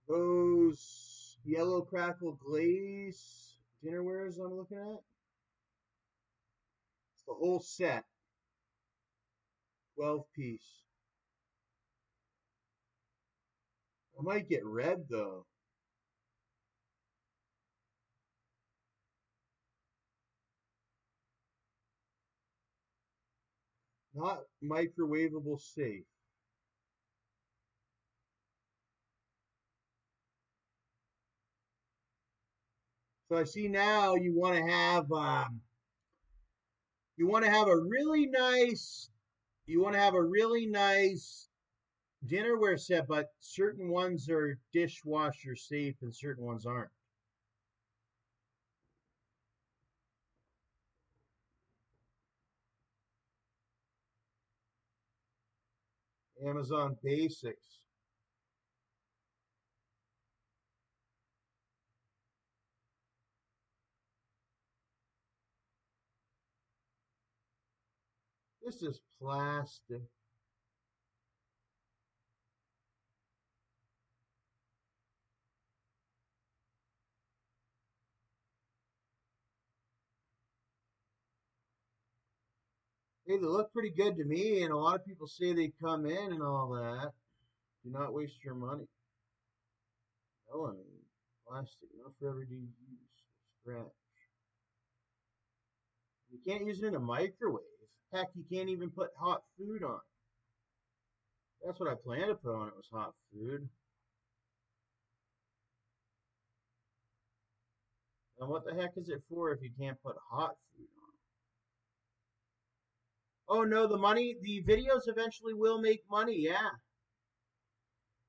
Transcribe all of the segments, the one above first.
Those yellow crackle glaze dinnerwares I'm looking at. It's the whole set. 12 piece. I might get red though. Not microwavable safe. So I see now you want to have a really nice dinnerware set, but certain ones are dishwasher safe and certain ones aren't. Amazon Basics. This is plastic. Hey, they look pretty good to me, and a lot of people say they come in and all that. Do not waste your money. Melamine, plastic, not for everyday use. Scratch. You can't use it in a microwave. Heck, you can't even put hot food on. That's what I planned to put on it, was hot food. And what the heck is it for if you can't put hot food on? Oh no, the videos eventually will make money, yeah.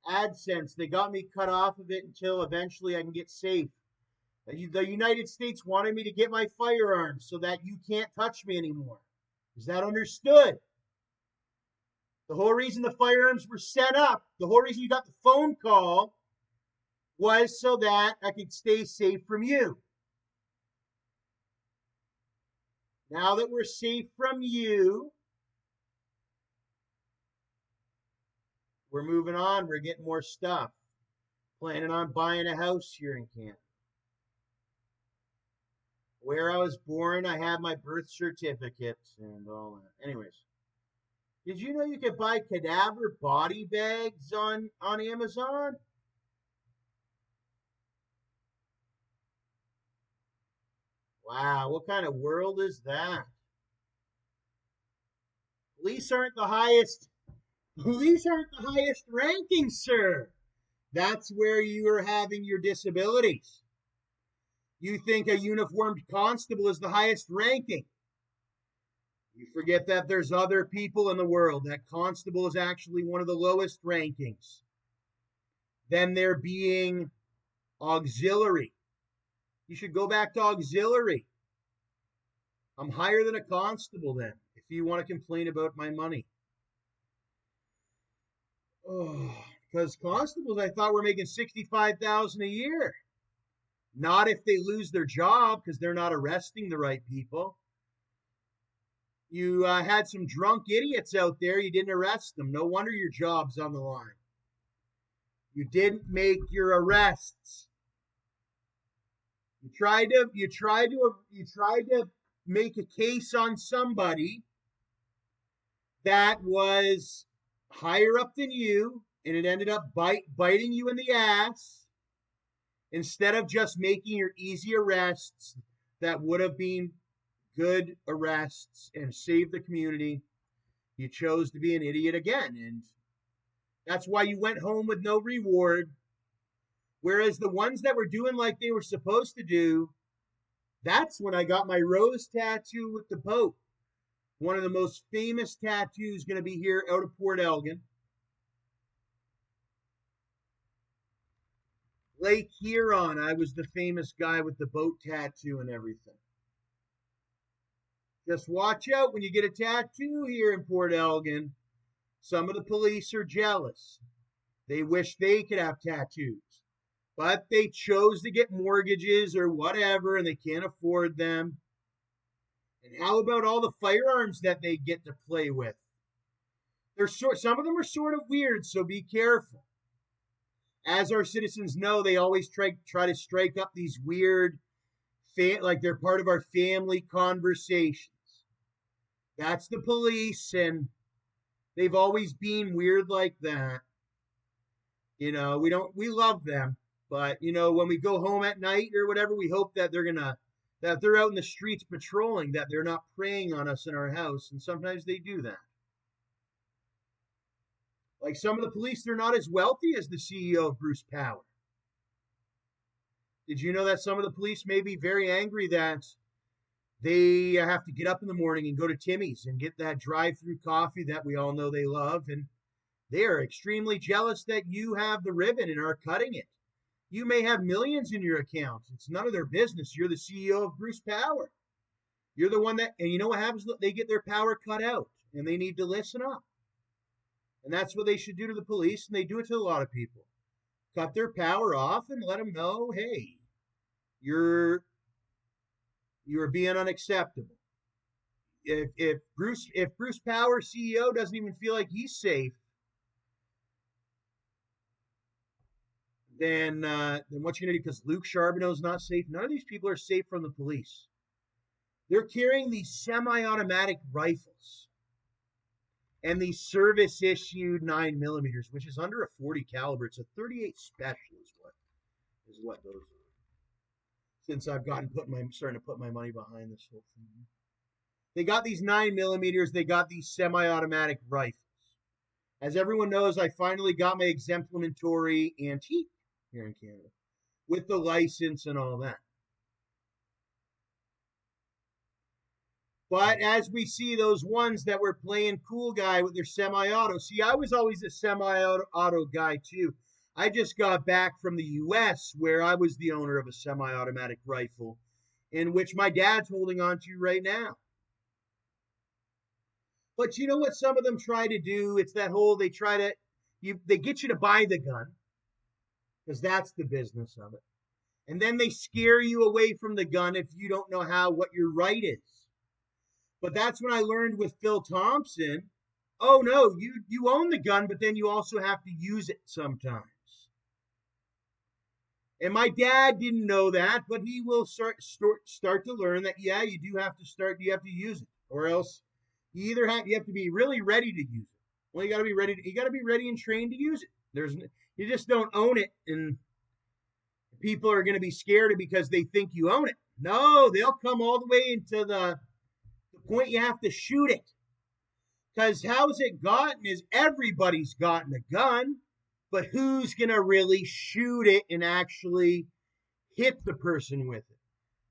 AdSense, they got me cut off of it until eventually I can get safe. The United States wanted me to get my firearms so that you can't touch me anymore. Is that understood? The whole reason the firearms were set up, the whole reason you got the phone call was so that I could stay safe from you. Now that we're safe from you, we're moving on. We're getting more stuff. Planning on buying a house here in Canada. Where I was born, I have my birth certificate and all that. Anyways, did you know you could buy cadaver body bags on Amazon? Wow, what kind of world is that? Police aren't the highest. Police aren't the highest ranking, sir. That's where you are having your disabilities. You think a uniformed constable is the highest ranking. You forget that there's other people in the world. That constable is actually one of the lowest rankings. Then there being auxiliary. You should go back to auxiliary. I'm higher than a constable then, if you want to complain about my money. Oh, because constables I thought were making $65,000 a year. Not if they lose their job because they're not arresting the right people. You had some drunk idiots out there. You didn't arrest them. No wonder your job's on the line. You didn't make your arrests. You tried to make a case on somebody that was higher up than you, and it ended up biting you in the ass. Instead of just making your easy arrests that would have been good arrests and saved the community, you chose to be an idiot again. And that's why you went home with no reward. Whereas the ones that were doing like they were supposed to do, that's when I got my rose tattoo with the boat. One of the most famous tattoos going to be here out of Port Elgin. Lake Huron, I was the famous guy with the boat tattoo and everything. Just watch out when you get a tattoo here in Port Elgin. Some of the police are jealous. They wish they could have tattoos. But they chose to get mortgages or whatever, and they can't afford them. And how about all the firearms that they get to play with? Some of them are sort of weird, so be careful. As our citizens know, they always try to strike up these weird, like they're part of our family conversations. That's the police, and they've always been weird like that. We love them, but when we go home at night or whatever, we hope that that they're out in the streets patrolling, that they're not preying on us in our house, and sometimes they do that. Like some of the police, they're not as wealthy as the CEO of Bruce Power. Did you know that some of the police may be very angry that they have to get up in the morning and go to Timmy's and get that drive-through coffee that we all know they love, and they are extremely jealous that you have the ribbon and are cutting it. You may have millions in your account. It's none of their business. You're the CEO of Bruce Power. You're the one and you know what happens? They get their power cut out, and they need to listen up. And that's what they should do to the police, and they do it to a lot of people. Cut their power off and let them know, hey, you're being unacceptable. If Bruce Power CEO doesn't even feel like he's safe, then what you're gonna do? Because Luke Charbonneau's not safe. None of these people are safe from the police. They're carrying these semi-automatic rifles and these service-issued 9mm, which is under a 40 caliber. It's a 38 special, is what those are. Since I've starting to put my money behind this whole thing. They got these 9mm. They got these semi-automatic rifles. As everyone knows, I finally got my exemplamentory antique here in Canada with the license and all that. But as we see those ones that were playing cool guy with their semi-auto. See, I was always a semi-auto guy too. I just got back from the U.S. where I was the owner of a semi-automatic rifle, in which my dad's holding on to right now. But you know what some of them try to do? It's that whole, they get you to buy the gun, because that's the business of it. And then they scare you away from the gun if you don't know what your right is. But that's when I learned with Phil Thompson, oh no, you own the gun, but then you also have to use it sometimes. And my dad didn't know that, but he will start to learn that, yeah, you have to use it, or else you have to be really ready to use it. Well, you got to be ready and trained to use it. You just don't own it, and people are going to be scared because they think you own it. No, they'll come all the way into the point you have to shoot it. Because how's it gotten is everybody's gotten a gun, but who's going to really shoot it and actually hit the person with it?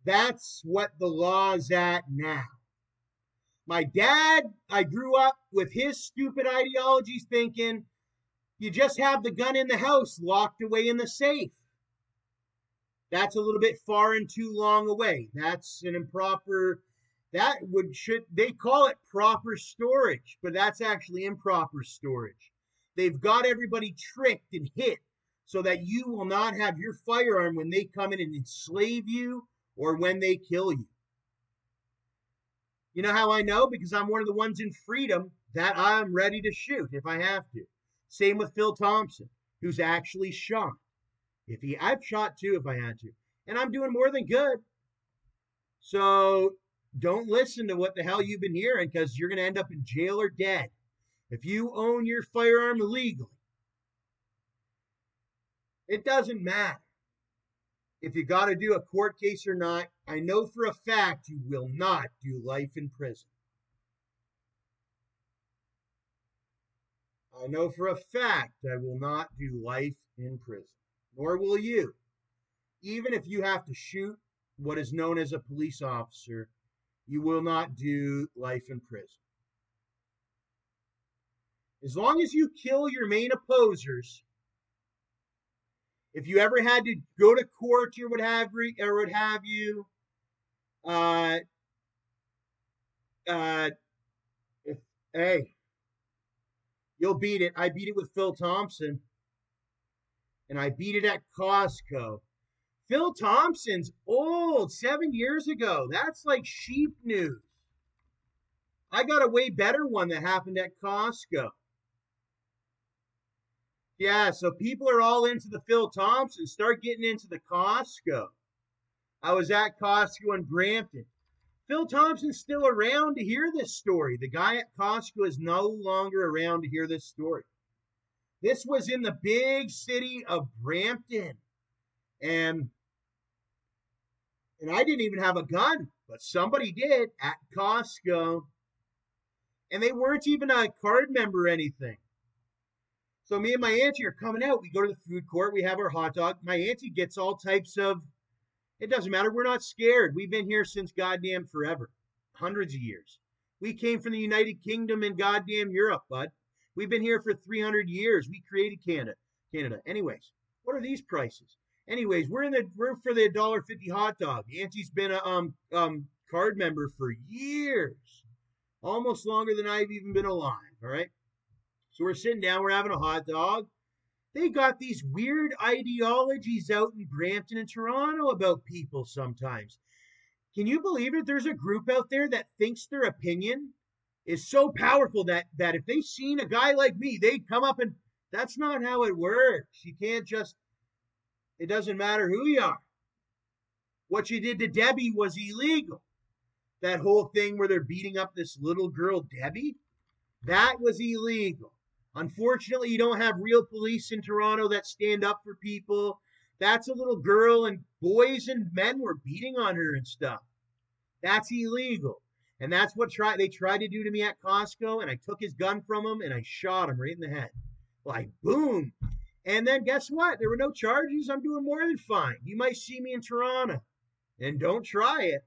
That's what the law's at now. My dad, I grew up with his stupid ideologies thinking you just have the gun in the house locked away in the safe. That's a little bit far and too long away. That's an improper, they call it proper storage, but that's actually improper storage. They've got everybody tricked and hit so that you will not have your firearm when they come in and enslave you or when they kill you. You know how I know? Because I'm one of the ones in freedom that I'm ready to shoot if I have to. Same with Phil Thompson, who's actually shot. I've shot too if I had to. And I'm doing more than good. So don't listen to what the hell you've been hearing, because you're going to end up in jail or dead if you own your firearm illegally. It doesn't matter if you got to do a court case or not. I know for a fact you will not do life in prison. I know for a fact I will not do life in prison. Nor will you. Even if you have to shoot what is known as a police officer, you will not do life in prison. As long as you kill your main opposers, if you ever had to go to court or what have you, hey, you'll beat it. I beat it with Phil Thompson, and I beat it at Costco. Phil Thompson's old, 7 years ago. That's like sheep news. I got a way better one that happened at Costco. Yeah, so people are all into the Phil Thompson. Start getting into the Costco. I was at Costco in Brampton. Phil Thompson's still around to hear this story. The guy at Costco is no longer around to hear this story. This was in the big city of Brampton. And I didn't even have a gun, but somebody did at Costco. And they weren't even a card member or anything. So me and my auntie are coming out. We go to the food court. We have our hot dog. My auntie gets all types of, it doesn't matter. We're not scared. We've been here since goddamn forever. Hundreds of years. We came from the United Kingdom and goddamn Europe, bud. We've been here for 300 years. We created Canada. Anyways, what are these prices? Anyways, we're for the $1.50 hot dog. Auntie's been a card member for years. Almost longer than I've even been alive. All right. So we're sitting down, we're having a hot dog. They got these weird ideologies out in Brampton and Toronto about people sometimes. Can you believe it? There's a group out there that thinks their opinion is so powerful that if they seen a guy like me, they'd come up and that's not how it works. You can't just, it doesn't matter who you are. What you did to Debbie was illegal. That whole thing where they're beating up this little girl, Debbie, that was illegal. Unfortunately, you don't have real police in Toronto that stand up for people. That's a little girl, and boys and men were beating on her and stuff. That's illegal. And that's what they tried to do to me at Costco, and I took his gun from him, and I shot him right in the head. Like, boom. And then guess what? There were no charges. I'm doing more than fine. You might see me in Toronto. And don't try it,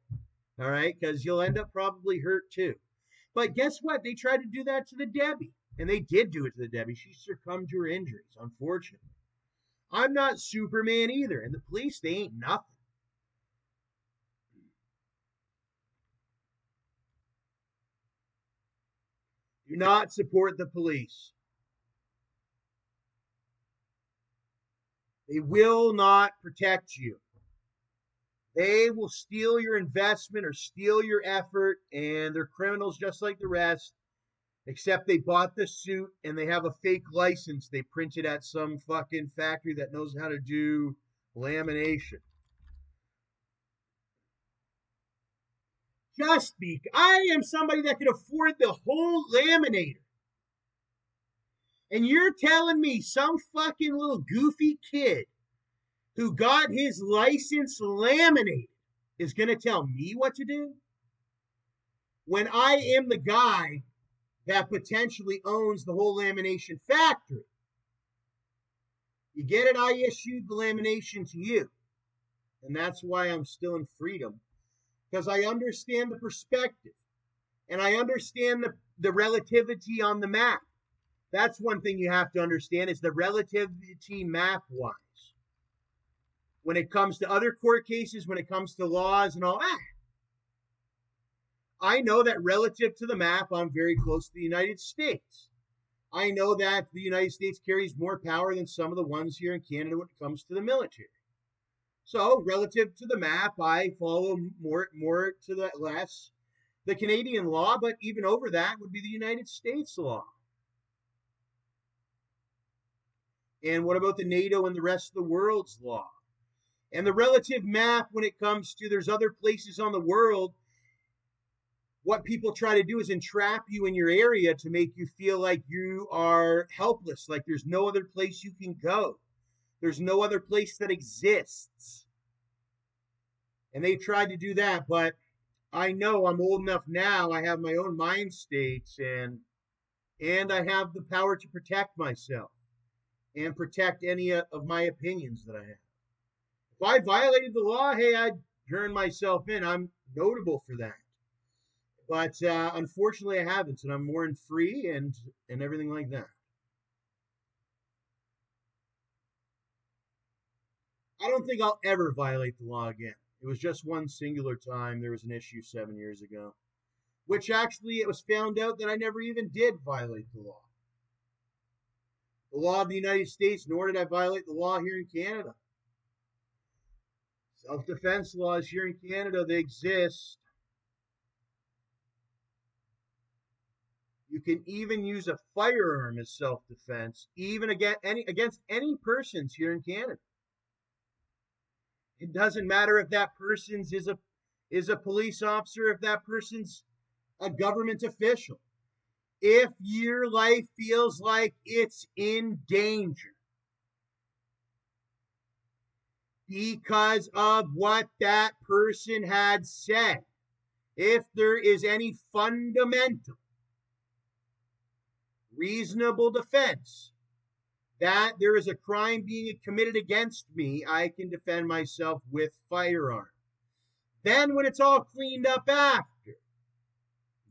all right? Because you'll end up probably hurt too. But guess what? They tried to do that to the Debbie. And they did do it to the Debbie. She succumbed to her injuries, unfortunately. I'm not Superman either. And the police, they ain't nothing. Do not support the police. They will not protect you. They will steal your investment or steal your effort, and they're criminals just like the rest. Except they bought the suit and they have a fake license they printed at some fucking factory that knows how to do lamination. Just speak. I am somebody that can afford the whole laminator. And you're telling me some fucking little goofy kid who got his license laminated is going to tell me what to do? When I am the guy that potentially owns the whole lamination factory. You get it? I issued the lamination to you. And that's why I'm still in freedom. Because I understand the perspective. And I understand the relativity on the map. That's one thing you have to understand is the relativity map-wise. When it comes to other court cases, when it comes to laws and all that, I know that relative to the map, I'm very close to the United States. I know that the United States carries more power than some of the ones here in Canada when it comes to the military. So, relative to the map, I follow more to the less the Canadian law, but even over that would be the United States law. And what about the NATO and the rest of the world's law? And the relative map when it comes to there's other places on the world. What people try to do is entrap you in your area to make you feel like you are helpless, like there's no other place you can go. There's no other place that exists. And they tried to do that, but I know I'm old enough now. I have my own mind states and I have the power to protect myself and protect any of my opinions that I have. If I violated the law, hey, I'd turn myself in. I'm notable for that. But unfortunately, I haven't, and I'm more in free and everything like that. I don't think I'll ever violate the law again. It was just one singular time. There was an issue 7 years ago, which actually it was found out that I never even did violate the law. The law of the United States, nor did I violate the law here in Canada. Self-defense laws here in Canada, they exist. You can even use a firearm as self-defense, even against any persons here in Canada. It doesn't matter if that person's is a police officer, if that person's a government official. If your life feels like it's in danger because of what that person had said, if there is any fundamental, reasonable defense that there is a crime being committed against me, I can defend myself with firearm. Then when it's all cleaned up after,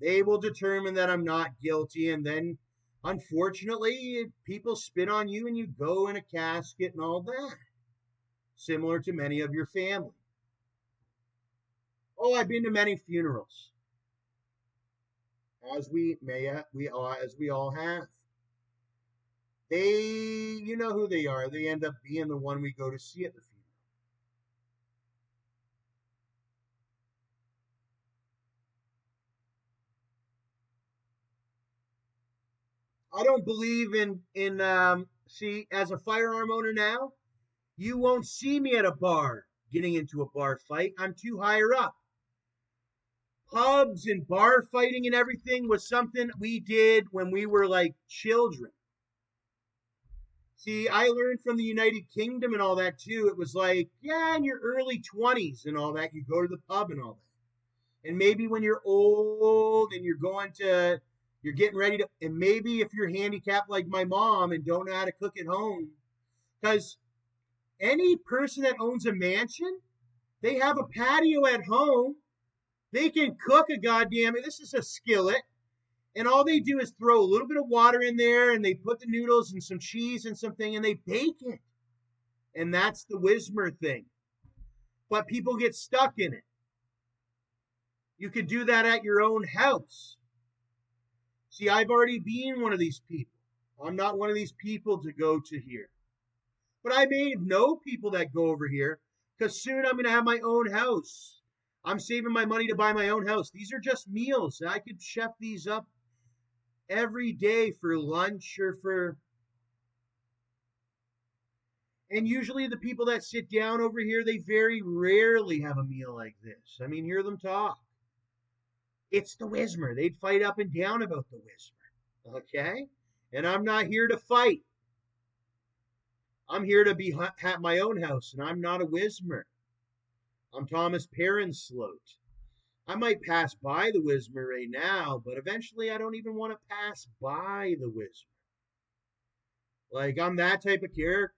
they will determine that I'm not guilty, and then unfortunately people spit on you and you go in a casket and all that, similar to many of your family. Oh, I've been to many funerals, as we all have. You know who they are. They end up being the one we go to see at the funeral. I don't believe see, as a firearm owner now, you won't see me at a bar getting into a bar fight. I'm too higher up. Pubs and bar fighting and everything was something we did when we were like children. See, I learned from the United Kingdom and all that too. It was like, yeah, in your early 20s and all that, you go to the pub and all that. And maybe when you're old and you're getting ready to, and maybe if you're handicapped like my mom and don't know how to cook at home, because any person that owns a mansion, they have a patio at home. They can cook this is a skillet. And all they do is throw a little bit of water in there and they put the noodles and some cheese and something and they bake it. And that's the Wismer thing. But people get stuck in it. You could do that at your own house. See, I've already been one of these people. I'm not one of these people to go to here. But I may know people that go over here because soon I'm going to have my own house. I'm saving my money to buy my own house. These are just meals. I could chef these up every day for lunch or for... And usually the people that sit down over here, they very rarely have a meal like this. I mean, hear them talk. It's the Wismer. They'd fight up and down about the Wismer. Okay? And I'm not here to fight. I'm here to have my own house, and I'm not a Wismer. I'm Thomas Perron-Slote. I might pass by the Wismer right now, but eventually I don't even want to pass by the Wismer. Like, I'm that type of character.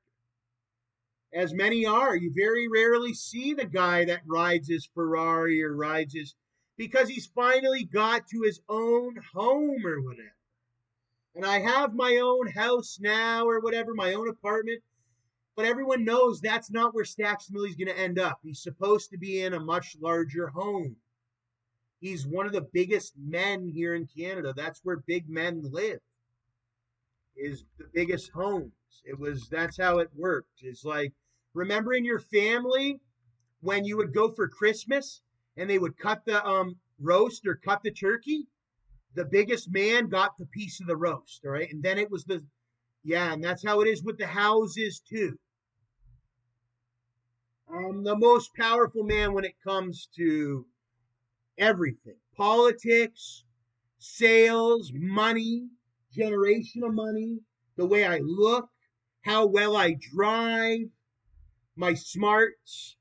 As many are. You very rarely see the guy that rides his Ferrari or rides his... because he's finally got to his own home or whatever. And I have my own house now or whatever, my own apartment. But everyone knows that's not where Stax Millie's going to end up. He's supposed to be in a much larger home. He's one of the biggest men here in Canada. That's where big men live. Is the biggest homes. That's how it worked. It's like, remember in your family when you would go for Christmas and they would cut the roast or cut the turkey? The biggest man got the piece of the roast, all right? And then it was and that's how it is with the houses too. The most powerful man when it comes to everything. Politics, sales, money, generation of money, the way I look, how well I drive, my smarts,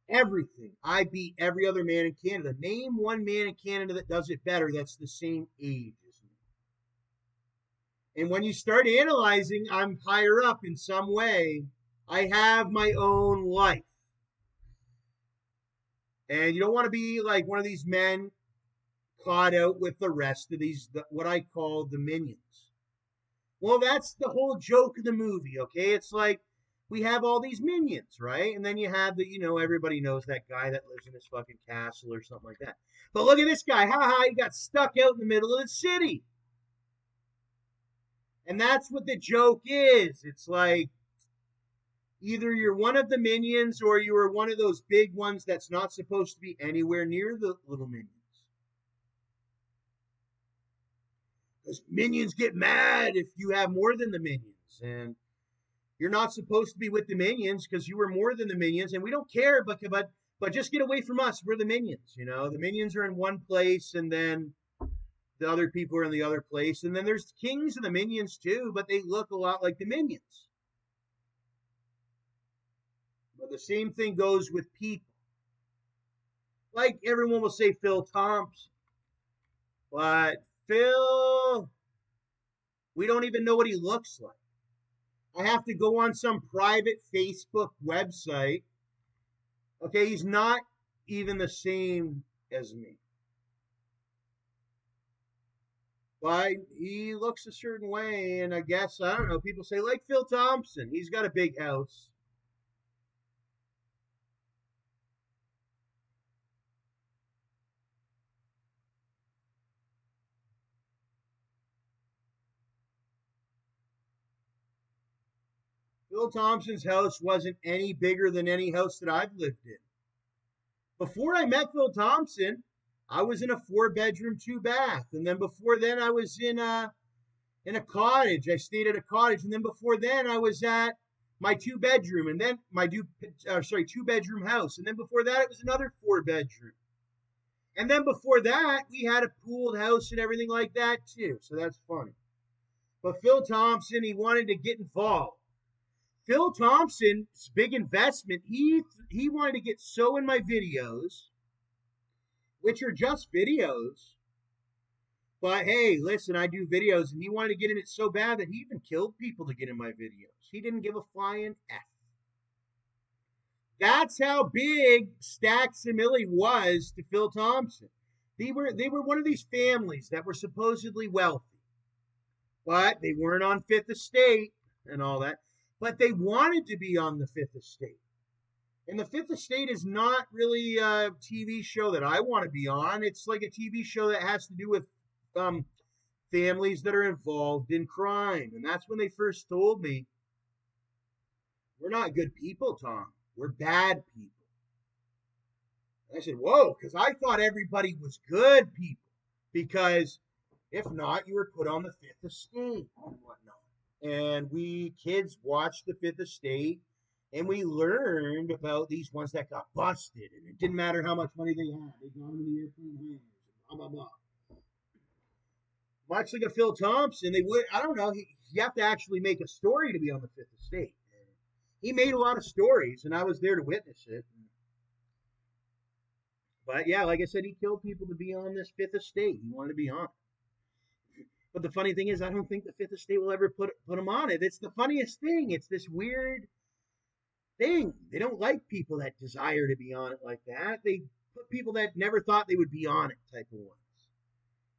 everything. I beat every other man in Canada. Name one man in Canada that does it better that's the same age as me. And when you start analyzing, I'm higher up in some way. I have my own life. And you don't want to be like one of these men caught out with the rest of these, what I call the minions. Well, that's the whole joke of the movie, okay? It's like we have all these minions, right? And then you have everybody knows that guy that lives in this fucking castle or something like that. But look at this guy. He got stuck out in the middle of the city. And that's what the joke is. It's like either you're one of the minions or you are one of those big ones that's not supposed to be anywhere near the little minions. Because minions get mad if you have more than the minions. And you're not supposed to be with the minions because you were more than the minions. And we don't care, but just get away from us. We're the minions. The minions are in one place, and then the other people are in the other place. And then there's the kings and the minions too, but they look a lot like the minions. But the same thing goes with people. Like everyone will say Phil Thompson. But Phil, we don't even know what he looks like. I have to go on some private Facebook website. Okay, he's not even the same as me. But he looks a certain way, and I guess, I don't know, people say, like Phil Thompson, he's got a big house. Phil Thompson's house wasn't any bigger than any house that I've lived in. Before I met Phil Thompson, I was in a 4-bedroom, 2-bath. And then before then, I was in a cottage. I stayed at a cottage. And then before then, I was at my 2-bedroom, and then my 2-bedroom house. And then before that, it was another 4-bedroom. And then before that, we had a pooled house and everything like that too. So that's funny. But Phil Thompson, he wanted to get involved. Phil Thompson's big investment, he wanted to get so in my videos, which are just videos. But hey, listen, I do videos, and he wanted to get in it so bad that he even killed people to get in my videos. He didn't give a flying F. That's how big Stacks and Millie was to Phil Thompson. They were one of these families that were supposedly wealthy, but they weren't on Fifth Estate and all that. But they wanted to be on the Fifth Estate. And the Fifth Estate is not really a TV show that I want to be on. It's like a TV show that has to do with families that are involved in crime. And that's when they first told me, we're not good people, Tom. We're bad people. And I said, whoa, because I thought everybody was good people. Because if not, you were put on the Fifth Estate and whatnot. And we kids watched the Fifth Estate, and we learned about these ones that got busted, and it didn't matter how much money they had. They got them in the airplane hangars, blah, blah, blah. Much like a Phil Thompson, they would, I don't know, you have to actually make a story to be on the Fifth Estate. And he made a lot of stories, and I was there to witness it. But yeah, like I said, he killed people to be on this Fifth Estate. He wanted to be on it. But the funny thing is, I don't think the Fifth Estate will ever put him on it. It's the funniest thing. It's this weird thing. They don't like people that desire to be on it like that. They put people that never thought they would be on it type of ones.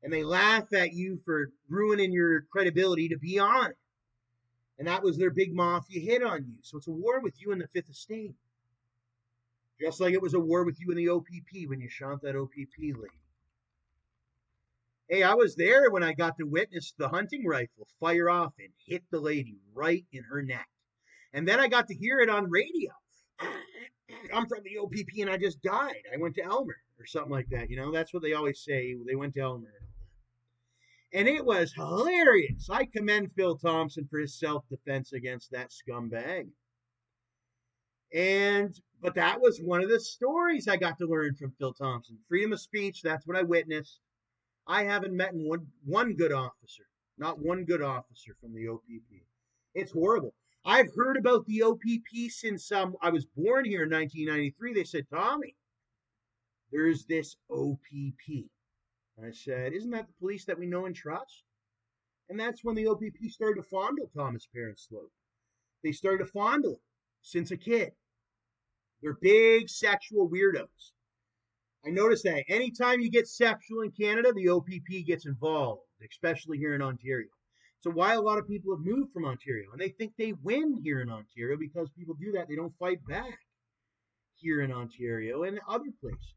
And they laugh at you for ruining your credibility to be on it. And that was their big mafia hit on you. So it's a war with you in the Fifth Estate. Just like it was a war with you in the OPP when you shot that OPP lady. Hey, I was there when I got to witness the hunting rifle fire off and hit the lady right in her neck. And then I got to hear it on radio. I'm from the OPP and I just died. I went to Elmer or something like that. That's what they always say. They went to Elmer. And it was hilarious. I commend Phil Thompson for his self-defense against that scumbag. But that was one of the stories I got to learn from Phil Thompson. Freedom of speech, that's what I witnessed. I haven't met one good officer, not one good officer from the OPP. It's horrible. I've heard about the OPP since I was born here in 1993. They said, Tommy, there's this OPP. I said, isn't that the police that we know and trust? And that's when the OPP started to fondle Thomas Perron-Slote. They started to fondle him since a kid. They're big sexual weirdos. I noticed that anytime you get sexual in Canada, the OPP gets involved, especially here in Ontario. So why a lot of people have moved from Ontario, and they think they win here in Ontario because people do that. They don't fight back here in Ontario and other places.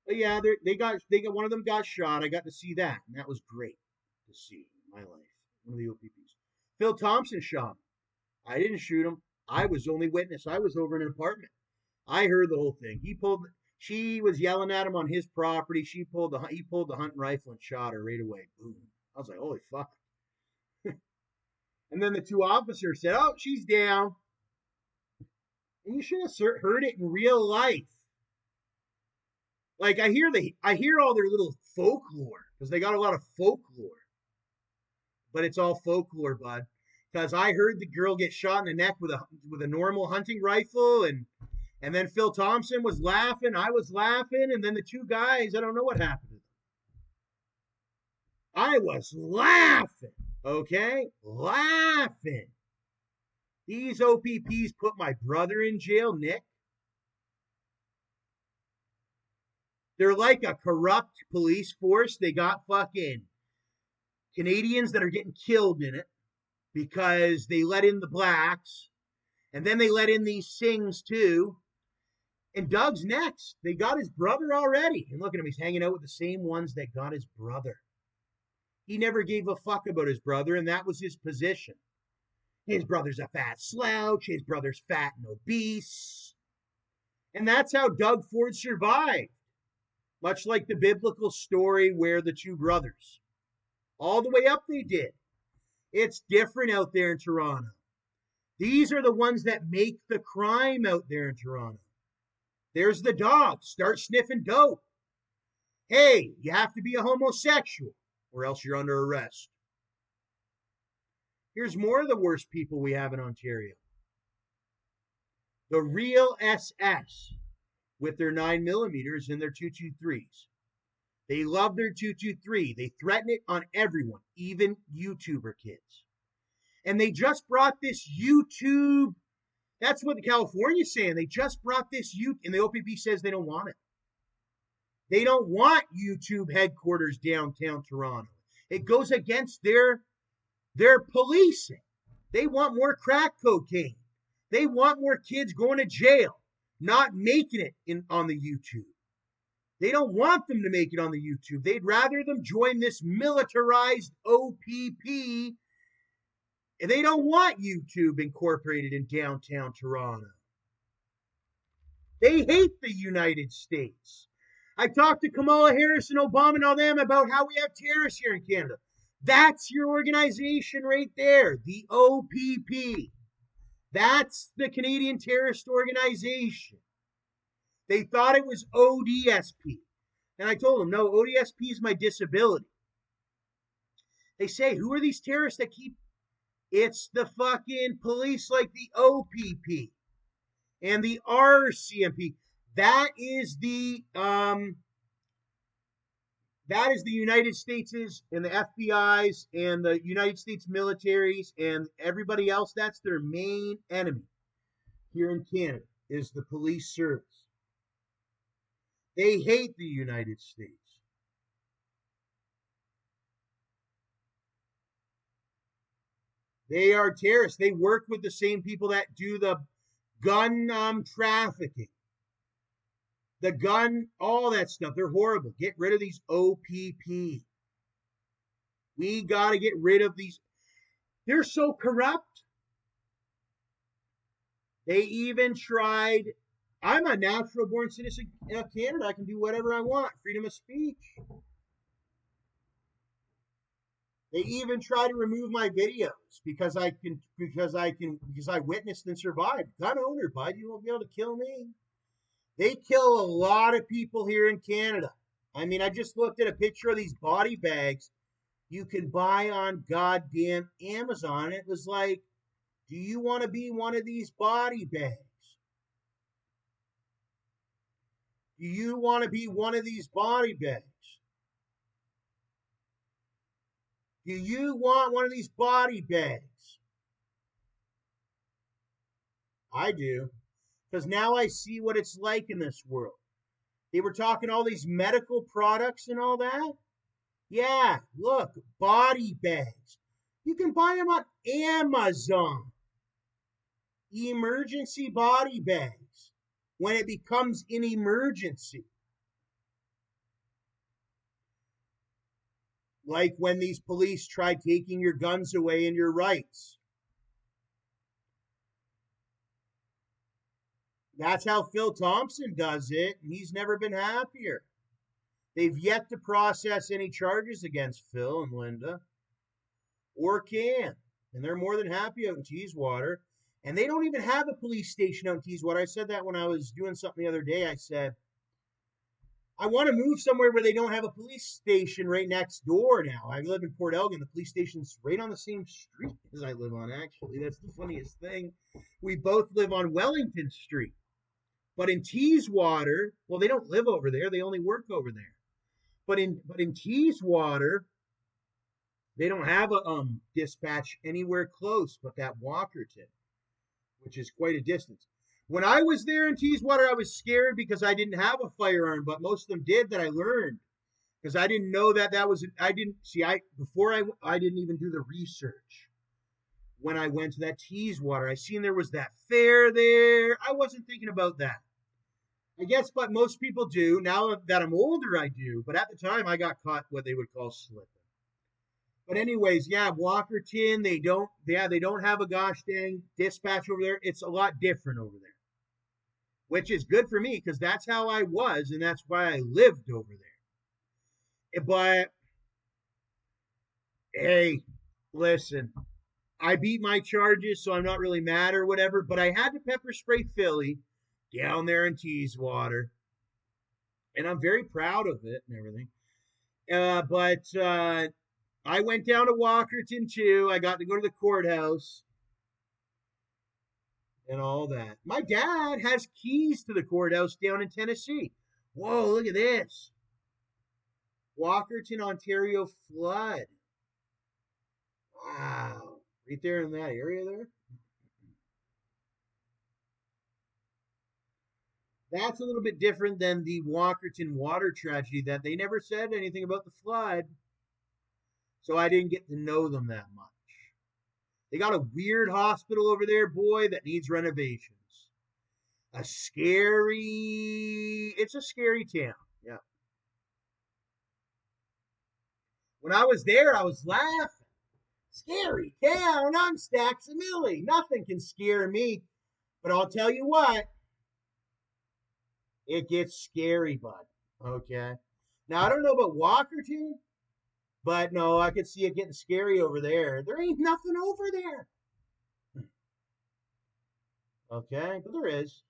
But yeah, they got one of them got shot. I got to see that, and that was great to see in my life. One of the OPPs. Phil Thompson shot him. I didn't shoot him. I was only witness. I was over in an apartment. I heard the whole thing. She was yelling at him on his property. He pulled the hunting rifle and shot her right away. Boom. I was like, holy fuck. And then the two officers said, oh, she's down. And you should have heard it in real life. Like I hear all their little folklore because they got a lot of folklore, but it's all folklore, bud. Because I heard the girl get shot in the neck with a normal hunting rifle, and then Phil Thompson was laughing, I was laughing, and then the two guys, I don't know what happened to them. I was laughing, okay, laughing. These OPPs put my brother in jail, Nick. They're like a corrupt police force. They got fucking Canadians that are getting killed in it because they let in the blacks. And then they let in these Sings too. And Doug's next. They got his brother already. And look at him. He's hanging out with the same ones that got his brother. He never gave a fuck about his brother, and that was his position. His brother's a fat slouch. His brother's fat and obese. And that's how Doug Ford survived. Much like the biblical story where the two brothers, all the way up they did. It's different out there in Toronto. These are the ones that make the crime out there in Toronto. There's the dog. Start sniffing dope. Hey, you have to be a homosexual or else you're under arrest. Here's more of the worst people we have in Ontario. The real SS. With their 9mm and their 223s. They love their 223. They threaten it on everyone, even YouTuber kids. And they just brought this YouTube. That's what California's saying. They just brought this YouTube, and the OPP says they don't want it. They don't want YouTube headquarters downtown Toronto. It goes against their policing. They want more crack cocaine. They want more kids going to jail. Not making it on the YouTube. They don't want them to make it on the YouTube. They'd rather them join this militarized OPP. And they don't want YouTube incorporated in downtown Toronto. They hate the United States. I talked to Kamala Harris and Obama and all them about how we have terrorists here in Canada. That's your organization right there, the OPP. That's the Canadian Terrorist Organization. They thought it was ODSP. And I told them, no, ODSP is my disability. They say, who are these terrorists that keep... It's the fucking police like the OPP and the RCMP. That is the United States' and the FBI's and the United States militaries and everybody else. That's their main enemy here in Canada, is the police service. They hate the United States. They are terrorists. They work with the same people that do the gun trafficking. The gun, all that stuff. They're horrible. Get rid of these OPP. We got to get rid of these. They're so corrupt. They even tried. I'm a natural born citizen of Canada. I can do whatever I want. Freedom of speech. They even try to remove my videos because I witnessed and survived. Gun owner, bud, you won't be able to kill me. They kill a lot of people here in Canada. I mean, I just looked at a picture of these body bags you can buy on goddamn Amazon. It was like, do you want to be one of these body bags? Do you want to be one of these body bags? Do you want one of these body bags? I do. Because now I see what it's like in this world. They were talking all these medical products and all that. Yeah, look, body bags. You can buy them on Amazon. Emergency body bags. When it becomes an emergency. Like when these police tried taking your guns away and your rights. That's how Phil Thompson does it, and he's never been happier. They've yet to process any charges against Phil and Linda, or can. And they're more than happy out in Teeswater. And they don't even have a police station out in Teeswater. I said that when I was doing something the other day. I said, I want to move somewhere where they don't have a police station right next door now. I live in Port Elgin. The police station's right on the same street as I live on, actually. That's the funniest thing. We both live on Wellington Street. But in Teeswater, well, they don't live over there. They only work over there. But in Teeswater, they don't have a dispatch anywhere close but that Walkerton, which is quite a distance. When I was there in Teeswater, I was scared because I didn't have a firearm, but most of them did that I learned because I didn't know that was I didn't see I didn't even do the research when I went to that Teeswater. I seen there was that fair there. I wasn't thinking about that. I guess, but most people do. Now that I'm older, I do. But at the time, I got caught what they would call slipping. But anyways, yeah, Walkerton, they don't have a gosh dang dispatch over there. It's a lot different over there, which is good for me because that's how I was, and that's why I lived over there. But hey, listen, I beat my charges, so I'm not really mad or whatever. But I had to pepper spray Philly down there in Teeswater, and I'm very proud of it and everything. But I went down to Walkerton too. I got to go to the courthouse and all that. My dad has keys to the courthouse down in Tennessee. Whoa, look at this. Walkerton, Ontario flood. Wow. Right there in that area there. That's a little bit different than the Walkerton water tragedy that they never said anything about the flood. So I didn't get to know them that much. They got a weird hospital over there, boy, that needs renovations. It's a scary town. Yeah. When I was there, I was laughing. Scary town, I'm Staxamilly. Nothing can scare me. But I'll tell you what, it gets scary, bud. Okay. Now, I don't know about Walkerton, but no, I could see it getting scary over there. There ain't nothing over there. Okay, but there is.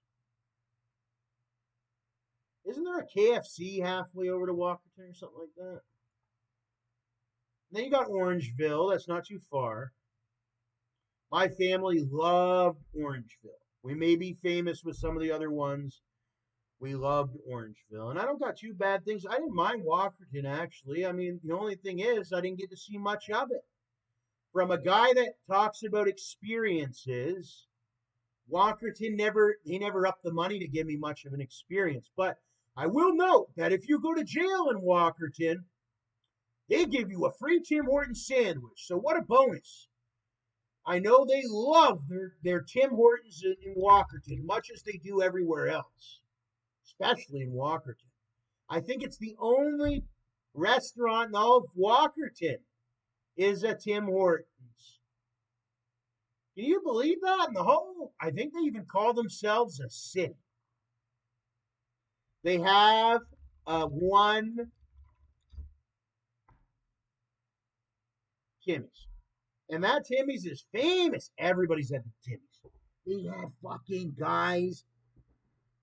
Isn't there a KFC halfway over to Walkerton or something like that? And then you got Orangeville. That's not too far. My family loved Orangeville. We may be famous with some of the other ones. We loved Orangeville. And I don't got too bad things. I didn't mind Walkerton, actually. I mean, the only thing is I didn't get to see much of it. From a guy that talks about experiences, Walkerton never upped the money to give me much of an experience. But I will note that if you go to jail in Walkerton, they give you a free Tim Hortons sandwich. So what a bonus. I know they love their Tim Hortons in Walkerton, much as they do everywhere else, especially in Walkerton. I think it's the only restaurant in all of Walkerton is a Tim Hortons. Can you believe that? In the whole, I think they even call themselves a city. They have one Timmy's. And that Timmy's is famous. Everybody's at the Timmy's. They have fucking guys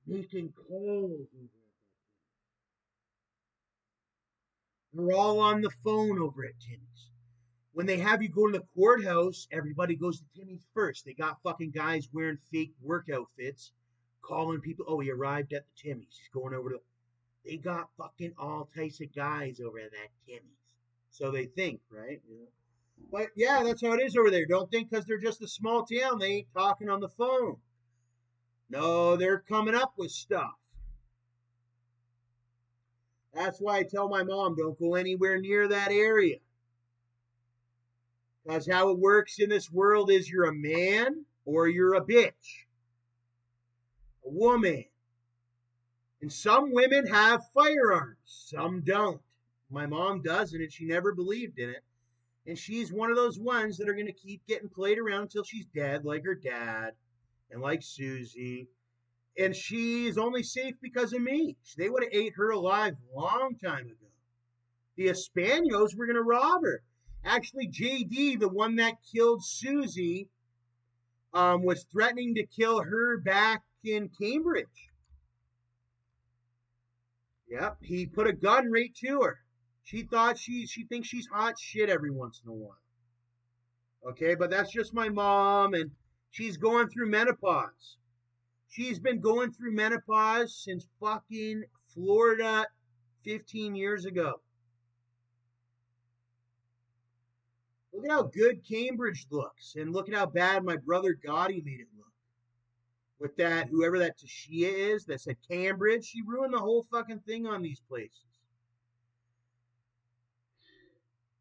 making calls. They're all on the phone over at Timmy's. When they have you go to the courthouse, everybody goes to Timmy's first. They got fucking guys wearing fake work outfits, calling people, oh, he arrived at the Timmy's. He's going over to... They got fucking all types of guys over at that Timmy's. So they think, right? You know? But yeah, that's how it is over there. Don't think because they're just a small town, they ain't talking on the phone. No, they're coming up with stuff. That's why I tell my mom, don't go anywhere near that area. Because how it works in this world is you're a man or you're a bitch. A woman. And some women have firearms. Some don't. My mom doesn't, and she never believed in it. And she's one of those ones that are going to keep getting played around until she's dead, like her dad, and like Susie. And she's only safe because of me. They would have ate her alive a long time ago. The Españols were going to rob her. Actually, JD, the one that killed Susie, was threatening to kill her back in Cambridge. Yep, he put a gun right to her. She thought she thinks she's hot shit every once in a while. Okay, but that's just my mom, and she's going through menopause. She's been going through menopause since fucking Florida 15 years ago. Look at how good Cambridge looks, and look at how bad my brother Gotti made it look. With that, whoever that Tashia is that said Cambridge, she ruined the whole fucking thing on these places.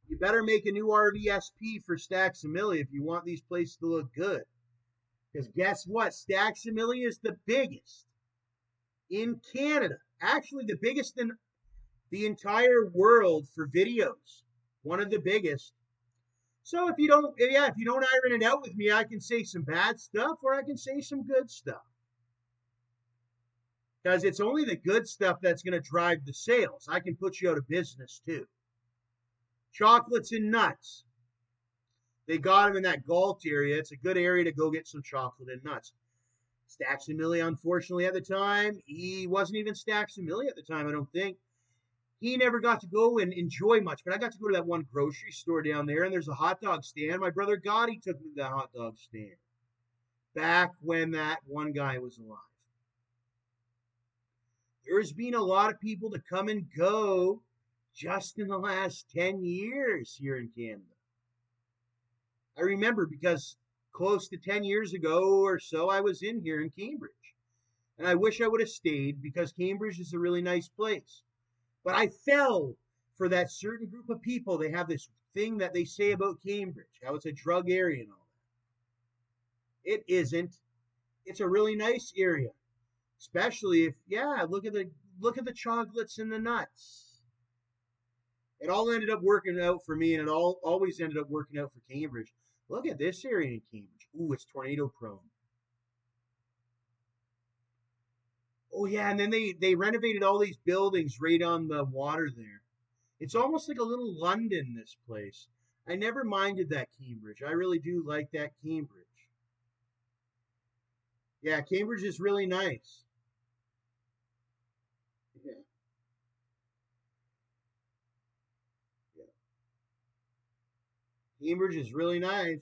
You better make a new RVSP for Staxamilly if you want these places to look good. Because guess what? Staxamilly is the biggest in Canada. Actually, the biggest in the entire world for videos. One of the biggest. So if you don't iron it out with me, I can say some bad stuff or I can say some good stuff. Because it's only the good stuff that's going to drive the sales. I can put you out of business too. Chocolates and nuts. They got them in that Galt area. It's a good area to go get some chocolate and nuts. Staxamilly, unfortunately, at the time, he wasn't even Staxamilly at the time, I don't think. He never got to go and enjoy much, but I got to go to that one grocery store down there, and there's a hot dog stand. My brother Gotti took me to that hot dog stand back when that one guy was alive. There's been a lot of people to come and go just in the last 10 years here in Canada. I remember because close to 10 years ago or so, I was in here in Cambridge. And I wish I would have stayed because Cambridge is a really nice place. But I fell for that certain group of people. They have this thing that they say about Cambridge, how it's a drug area and all that. It isn't. It's a really nice area. Especially if, look at the chocolates and the nuts. It all ended up working out for me, and it always ended up working out for Cambridge. Look at this area in Cambridge. Ooh, it's tornado prone. Oh yeah, and then they renovated all these buildings right on the water there. It's almost like a little London, this place. I never minded that Cambridge. I really do like that Cambridge. Yeah, Cambridge is really nice. Yeah. Yeah. Cambridge is really nice.